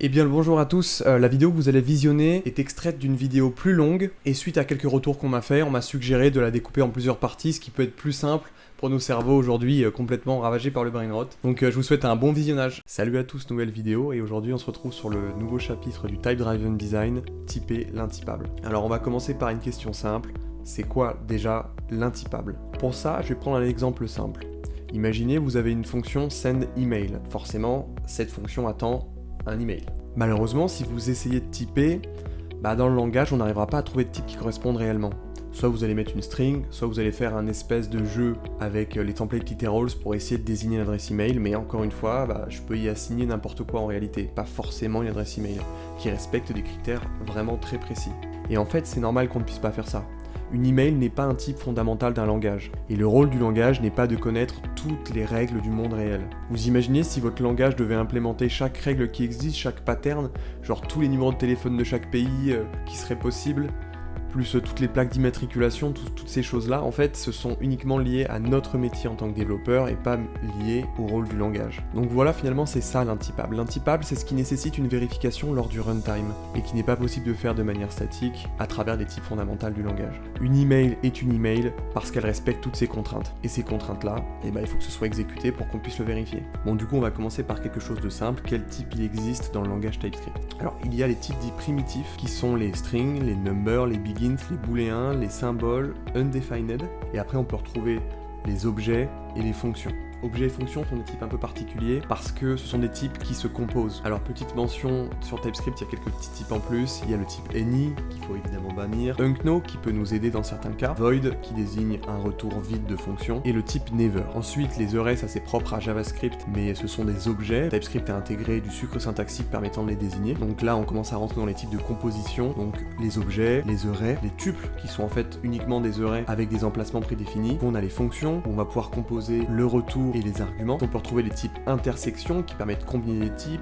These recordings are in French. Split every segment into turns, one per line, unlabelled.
Eh bien le bonjour à tous, la vidéo que vous allez visionner est extraite d'une vidéo plus longue, et suite à quelques retours qu'on m'a fait, on m'a suggéré de la découper en plusieurs parties, ce qui peut être plus simple pour nos cerveaux aujourd'hui complètement ravagés par le brain rot. Donc je vous souhaite un bon visionnage. Salut à tous, nouvelle vidéo, et aujourd'hui on se retrouve sur le nouveau chapitre du Type Driven Design, typer l'intypable. Alors on va commencer par une question simple, c'est quoi déjà l'intypable? Pour ça, je vais prendre un exemple simple. Imaginez vous avez une fonction send email, forcément cette fonction attend un email. Malheureusement, si vous essayez de typer, dans le langage, on n'arrivera pas à trouver de type qui corresponde réellement. Soit vous allez mettre une string, soit vous allez faire un espèce de jeu avec les templates literals pour essayer de désigner l'adresse email, mais encore une fois, je peux y assigner n'importe quoi en réalité, pas forcément une adresse email, qui respecte des critères vraiment très précis. Et en fait, c'est normal qu'on ne puisse pas faire ça. Une email n'est pas un type fondamental d'un langage, et le rôle du langage n'est pas de connaître toutes les règles du monde réel. Vous imaginez si votre langage devait implémenter chaque règle qui existe, chaque pattern, genre tous les numéros de téléphone de chaque pays qui seraient possibles, plus toutes les plaques d'immatriculation, toutes ces choses-là, en fait, ce sont uniquement liées à notre métier en tant que développeur et pas liées au rôle du langage. Donc voilà, finalement, c'est ça l'intypable. L'intypable, c'est ce qui nécessite une vérification lors du runtime et qui n'est pas possible de faire de manière statique à travers les types fondamentaux du langage. Une email est une email parce qu'elle respecte toutes ces contraintes. Et ces contraintes-là, il faut que ce soit exécuté pour qu'on puisse le vérifier. Bon, du coup, on va commencer par quelque chose de simple. Quel type il existe dans le langage TypeScript? Alors, il y a les types dits primitifs qui sont les strings, les numbers, les begins, les booléens, les symboles, undefined, et après on peut retrouver les objets et les fonctions. Objets et fonctions sont des types un peu particuliers parce que ce sont des types qui se composent. Alors petite mention, sur TypeScript il y a quelques petits types en plus, il y a le type any qu'il faut évidemment bannir, unknow qui peut nous aider dans certains cas, void qui désigne un retour vide de fonction, et le type never. Ensuite les arrays, ça c'est propre à JavaScript, mais ce sont des objets. TypeScript a intégré du sucre syntaxique permettant de les désigner. Donc là on commence à rentrer dans les types de composition, donc les objets, les arrays, les tuples qui sont en fait uniquement des arrays avec des emplacements prédéfinis. On a les fonctions, où on va pouvoir composer le retour et les arguments. On peut retrouver les types intersections qui permettent de combiner les types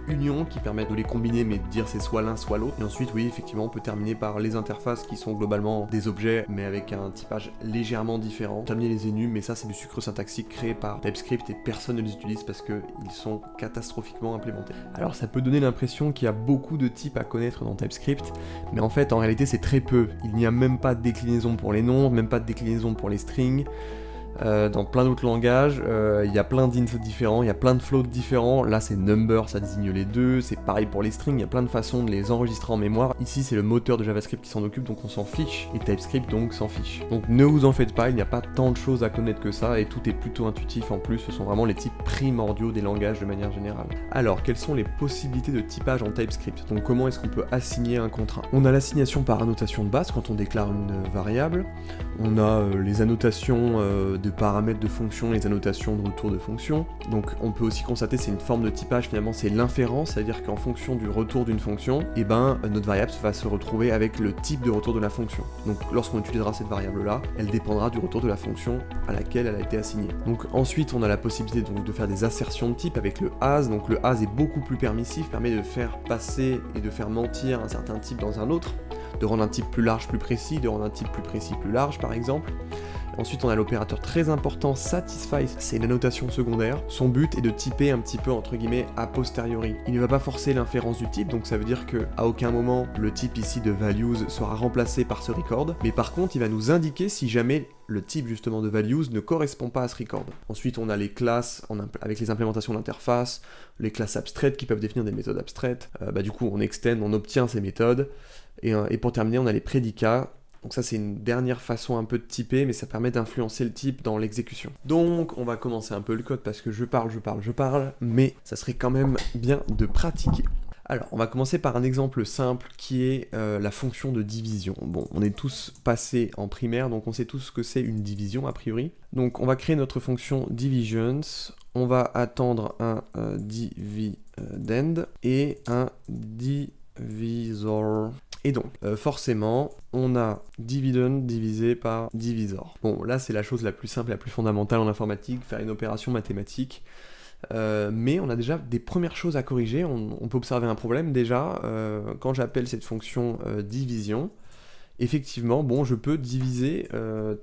unions qui permettent de les combiner mais de dire c'est soit l'un soit l'autre. Et ensuite oui effectivement on peut terminer par les interfaces qui sont globalement des objets mais avec un typage légèrement différent. Terminer les enums, mais ça c'est du sucre syntaxique créé par TypeScript et personne ne les utilise parce qu'ils sont catastrophiquement implémentés. Alors ça peut donner l'impression qu'il y a beaucoup de types à connaître dans TypeScript, mais en fait en réalité c'est très peu. Il n'y a même pas de déclinaison pour les nombres, même pas de déclinaison pour les strings. Dans plein d'autres langages, il y a plein d'ints différents, il y a plein de floats différents. Là c'est number, ça désigne les deux, c'est pareil pour les strings, il y a plein de façons de les enregistrer en mémoire. Ici c'est le moteur de JavaScript qui s'en occupe, donc on s'en fiche, et TypeScript donc s'en fiche. Donc ne vous en faites pas, il n'y a pas tant de choses à connaître que ça, et tout est plutôt intuitif en plus, ce sont vraiment les types primordiaux des langages de manière générale. Alors, quelles sont les possibilités de typage en TypeScript? Donc comment est-ce qu'on peut assigner un contrat? On a l'assignation par annotation de base quand on déclare une variable, on a les annotations de paramètres de fonction, les annotations de retour de fonction. Donc on peut aussi constater c'est une forme de typage, finalement c'est l'inférence, c'est-à-dire qu'en fonction du retour d'une fonction, notre variable va se retrouver avec le type de retour de la fonction. Donc lorsqu'on utilisera cette variable-là, elle dépendra du retour de la fonction à laquelle elle a été assignée. Donc ensuite on a la possibilité donc de faire des assertions de type avec le as. Donc le as est beaucoup plus permissif, permet de faire passer et de faire mentir un certain type dans un autre, de rendre un type plus large plus précis, de rendre un type plus précis plus large par exemple. Ensuite on a l'opérateur très important satisfy, c'est une annotation secondaire. Son but est de typer un petit peu entre guillemets a posteriori. Il ne va pas forcer l'inférence du type, donc ça veut dire que à aucun moment le type ici de values sera remplacé par ce record, mais par contre il va nous indiquer si jamais le type justement de values ne correspond pas à ce record. Ensuite on a les classes avec les implémentations d'interface, les classes abstraites qui peuvent définir des méthodes abstraites. Du coup on extend, on obtient ces méthodes, et pour terminer on a les prédicats. Donc ça c'est une dernière façon un peu de typer, mais ça permet d'influencer le type dans l'exécution. Donc on va commencer un peu le code parce que je parle, mais ça serait quand même bien de pratiquer. Alors on va commencer par un exemple simple qui est la fonction de division. Bon, on est tous passés en primaire, donc on sait tous ce que c'est une division a priori. Donc on va créer notre fonction divisions, on va attendre un dividend et un divisor. Et donc, forcément, on a dividend divisé par divisor. Bon, là, c'est la chose la plus simple, la plus fondamentale en informatique, faire une opération mathématique. Mais on a déjà des premières choses à corriger. On peut observer un problème déjà. Quand j'appelle cette fonction division, effectivement, bon, je peux diviser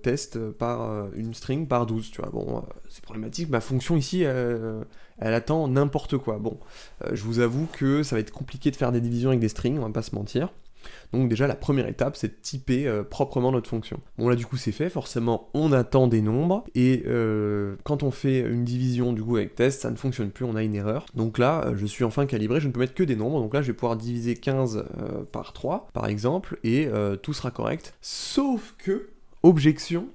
test par une string par 12, tu vois. Bon, c'est problématique, ma fonction ici, elle attend n'importe quoi. Bon, je vous avoue que ça va être compliqué de faire des divisions avec des strings, on va pas se mentir. Donc déjà, la première étape, c'est de typer proprement notre fonction. Bon là, du coup, c'est fait, forcément, on attend des nombres, et quand on fait une division, du coup, avec test, ça ne fonctionne plus, on a une erreur. Donc là, je suis enfin calibré, je ne peux mettre que des nombres, donc là, je vais pouvoir diviser 15 par 3, par exemple, et tout sera correct. Sauf que, objection,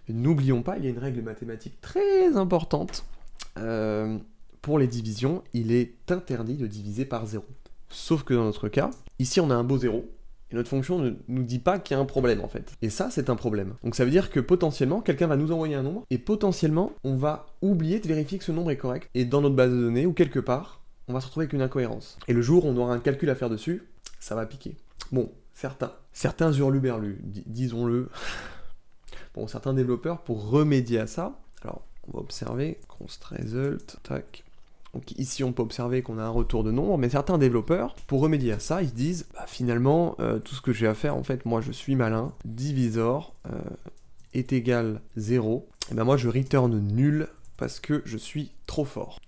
n'oublions pas, il y a une règle mathématique très importante. Pour les divisions, il est interdit de diviser par 0. Sauf que dans notre cas, ici on a un beau 0, et notre fonction ne nous dit pas qu'il y a un problème en fait. Et ça, c'est un problème. Donc ça veut dire que potentiellement, quelqu'un va nous envoyer un nombre, et potentiellement, on va oublier de vérifier que ce nombre est correct, et dans notre base de données, ou quelque part, on va se retrouver avec une incohérence. Et le jour où on aura un calcul à faire dessus, ça va piquer. Bon, certains hurluberlus, disons-le, bon, certains développeurs, pour remédier à ça, alors, on va observer, const result, tac. Donc ici on peut observer qu'on a un retour de nombre, mais certains développeurs, pour remédier à ça, ils se disent bah, finalement, tout ce que j'ai à faire, en fait, moi je suis malin, divisor est égal 0, et ben moi je return nul parce que je suis trop fort.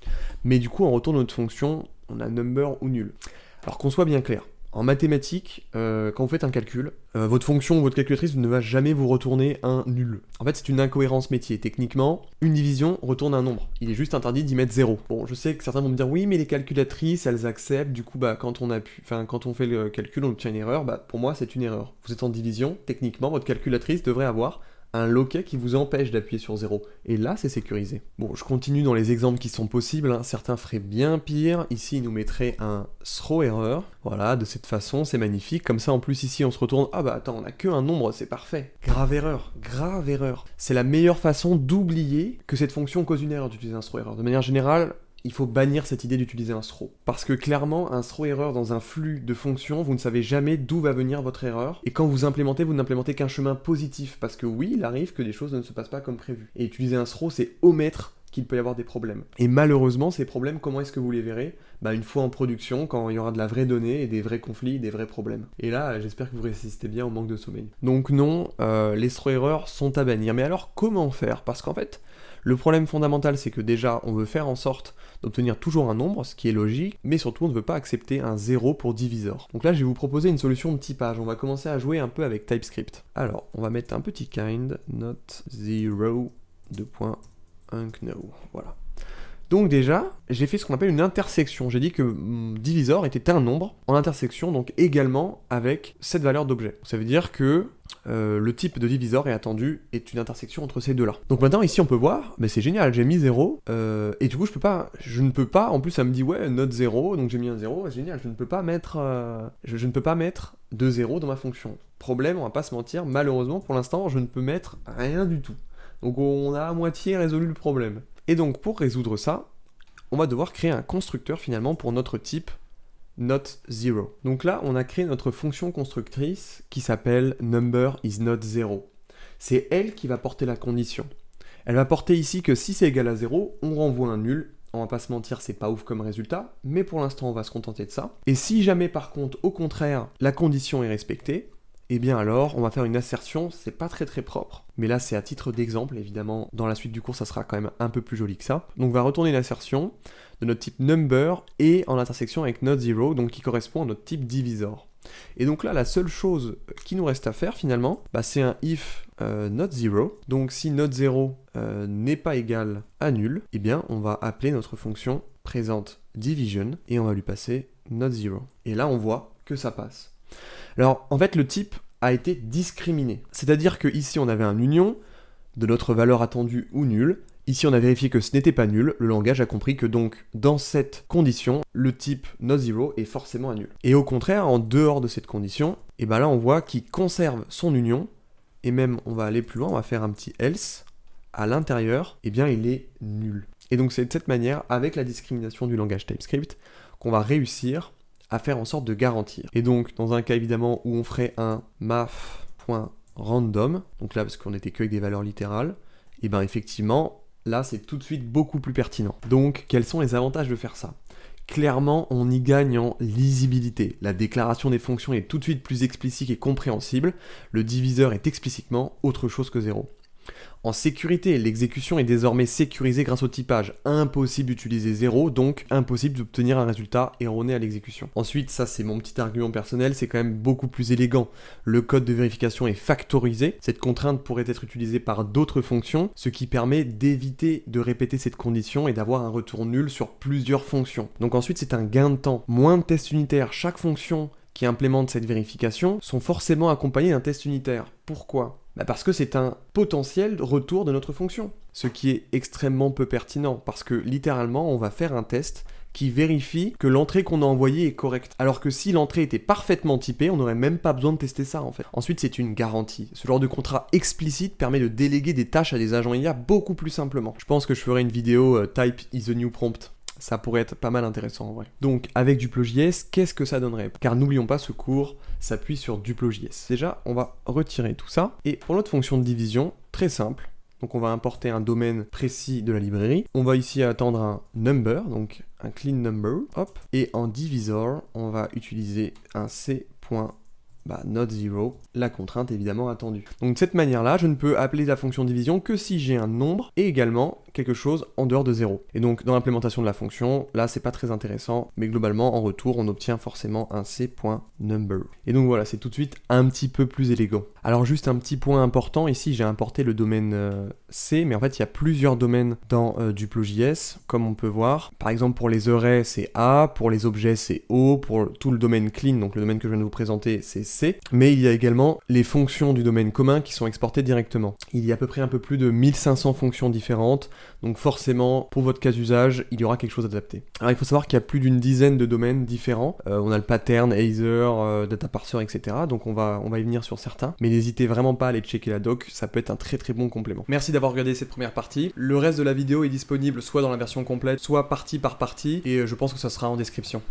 Mais du coup, en retour de notre fonction, on a number ou nul. Alors qu'on soit bien clair, en mathématiques, quand vous faites un calcul, votre fonction ou votre calculatrice ne va jamais vous retourner un nul. En fait, c'est une incohérence métier. Techniquement, une division retourne un nombre. Il est juste interdit d'y mettre 0. Bon, je sais que certains vont me dire, oui, mais les calculatrices, elles acceptent. Du coup, bah, quand on fait le calcul, on obtient une erreur. Bah, pour moi, c'est une erreur. Vous êtes en division, techniquement, votre calculatrice devrait avoir un loquet qui vous empêche d'appuyer sur 0. Et là, c'est sécurisé. Bon, je continue dans les exemples qui sont possibles. Hein. Certains feraient bien pire. Ici, ils nous mettraient un throw error. Voilà, de cette façon, c'est magnifique. Comme ça, en plus, ici, on se retourne. Ah bah attends, on a que un nombre, c'est parfait. Grave erreur, grave erreur. C'est la meilleure façon d'oublier que cette fonction cause une erreur d'utiliser un throw error. De manière générale, il faut bannir cette idée d'utiliser un throw. Parce que clairement, un throw error dans un flux de fonctions, vous ne savez jamais d'où va venir votre erreur. Et quand vous implémentez, vous n'implémentez qu'un chemin positif. Parce que oui, il arrive que des choses ne se passent pas comme prévu. Et utiliser un throw, c'est omettre qu'il peut y avoir des problèmes. Et malheureusement, ces problèmes, comment est-ce que vous les verrez ? Bah, une fois en production, quand il y aura de la vraie donnée et des vrais conflits, des vrais problèmes. Et là, j'espère que vous résistez bien au manque de sommeil. Donc non, les throw errors sont à bannir. Mais alors, comment faire ? Parce qu'en fait, le problème fondamental, c'est que déjà, on veut faire en sorte d'obtenir toujours un nombre, ce qui est logique, mais surtout, on ne veut pas accepter un 0 pour divisor. Donc là, je vais vous proposer une solution de typage. On va commencer à jouer un peu avec TypeScript. Alors, on va mettre un petit kind, not 0, unknown. Voilà. Donc déjà, j'ai fait ce qu'on appelle une intersection. J'ai dit que divisor était un nombre en intersection, donc également avec cette valeur d'objet. Ça veut dire que le type de divisor est une intersection entre ces deux-là. Donc maintenant, ici, on peut voir, mais c'est génial, j'ai mis 0, et du coup, je ne peux pas, en plus, ça me dit, ouais, note 0, donc j'ai mis un 0, c'est génial, je ne peux pas mettre de 0 dans ma fonction. Problème, on va pas se mentir, malheureusement, pour l'instant, je ne peux mettre rien du tout. Donc on a à moitié résolu le problème. Et donc pour résoudre ça, on va devoir créer un constructeur finalement pour notre type not 0. Donc là, on a créé notre fonction constructrice qui s'appelle number is not 0. C'est elle qui va porter la condition. Elle va porter ici que si c'est égal à 0, on renvoie un nul. On va pas se mentir, c'est pas ouf comme résultat, mais pour l'instant, on va se contenter de ça. Et si jamais par contre, au contraire, la condition est respectée, eh bien alors, on va faire une assertion, c'est pas très propre, mais là c'est à titre d'exemple, évidemment, dans la suite du cours ça sera quand même un peu plus joli que ça. Donc on va retourner une assertion de notre type number et en intersection avec not 0, donc qui correspond à notre type divisor. Et donc là, la seule chose qui nous reste à faire finalement, bah, c'est un if not 0, donc si not 0 n'est pas égal à nul, eh bien on va appeler notre fonction présente division et on va lui passer not 0. Et là on voit que ça passe. Alors, en fait, le type a été discriminé. C'est-à-dire que ici, on avait un union de notre valeur attendue ou nulle. Ici, on a vérifié que ce n'était pas nul. Le langage a compris que donc, dans cette condition, le type not 0 est forcément un nul. Et au contraire, en dehors de cette condition, et ben là, on voit qu'il conserve son union. Et même, on va aller plus loin, on va faire un petit else. À l'intérieur, eh bien, il est nul. Et donc, c'est de cette manière, avec la discrimination du langage TypeScript, qu'on va réussir à faire en sorte de garantir. Et donc, dans un cas évidemment où on ferait un math.random, donc là parce qu'on n'était que avec des valeurs littérales, et bien effectivement, là c'est tout de suite beaucoup plus pertinent. Donc, quels sont les avantages de faire ça ? Clairement, on y gagne en lisibilité. La déclaration des fonctions est tout de suite plus explicite et compréhensible. Le diviseur est explicitement autre chose que 0. En sécurité, l'exécution est désormais sécurisée grâce au typage. Impossible d'utiliser 0, donc impossible d'obtenir un résultat erroné à l'exécution. Ensuite, ça c'est mon petit argument personnel, c'est quand même beaucoup plus élégant. Le code de vérification est factorisé. Cette contrainte pourrait être utilisée par d'autres fonctions, ce qui permet d'éviter de répéter cette condition et d'avoir un retour nul sur plusieurs fonctions. Donc ensuite, c'est un gain de temps. Moins de tests unitaires. Chaque fonction qui implémente cette vérification sont forcément accompagnés d'un test unitaire. Pourquoi ? Parce que c'est un potentiel retour de notre fonction. Ce qui est extrêmement peu pertinent, parce que littéralement, on va faire un test qui vérifie que l'entrée qu'on a envoyée est correcte. Alors que si l'entrée était parfaitement typée, on n'aurait même pas besoin de tester ça en fait. Ensuite, c'est une garantie. Ce genre de contrat explicite permet de déléguer des tâches à des agents IA beaucoup plus simplement. Je pense que je ferai une vidéo Type is the new prompt. Ça pourrait être pas mal intéressant en vrai. Donc avec Duplo.js, qu'est-ce que ça donnerait? Car n'oublions pas, ce cours s'appuie sur Duplo.js. Déjà, on va retirer tout ça. Et pour notre fonction de division, très simple. Donc on va importer un domaine précis de la librairie. On va ici attendre un number, donc un clean number. Hop. Et en divisor, on va utiliser un c.not0, la contrainte évidemment attendue. Donc de cette manière-là, je ne peux appeler la fonction division que si j'ai un nombre et également quelque chose en dehors de 0. Et donc dans l'implémentation de la fonction, là c'est pas très intéressant, mais globalement en retour on obtient forcément un c.number. Et donc voilà, c'est tout de suite un petit peu plus élégant. Alors juste un petit point important, ici j'ai importé le domaine C, mais en fait il y a plusieurs domaines dans Duplo.js, comme on peut voir. Par exemple pour les arrays c'est A, pour les objets c'est O, pour tout le domaine clean, donc le domaine que je viens de vous présenter c'est C, mais il y a également les fonctions du domaine commun qui sont exportées directement. Il y a à peu près un peu plus de 1500 fonctions différentes, donc forcément, pour votre cas d'usage, il y aura quelque chose adapté. Alors il faut savoir qu'il y a plus d'une dizaine de domaines différents. On a le pattern, Either, data parser, etc. Donc on va y venir sur certains. Mais n'hésitez vraiment pas à aller checker la doc, ça peut être un très très bon complément. Merci d'avoir regardé cette première partie. Le reste de la vidéo est disponible soit dans la version complète, soit partie par partie, et je pense que ça sera en description.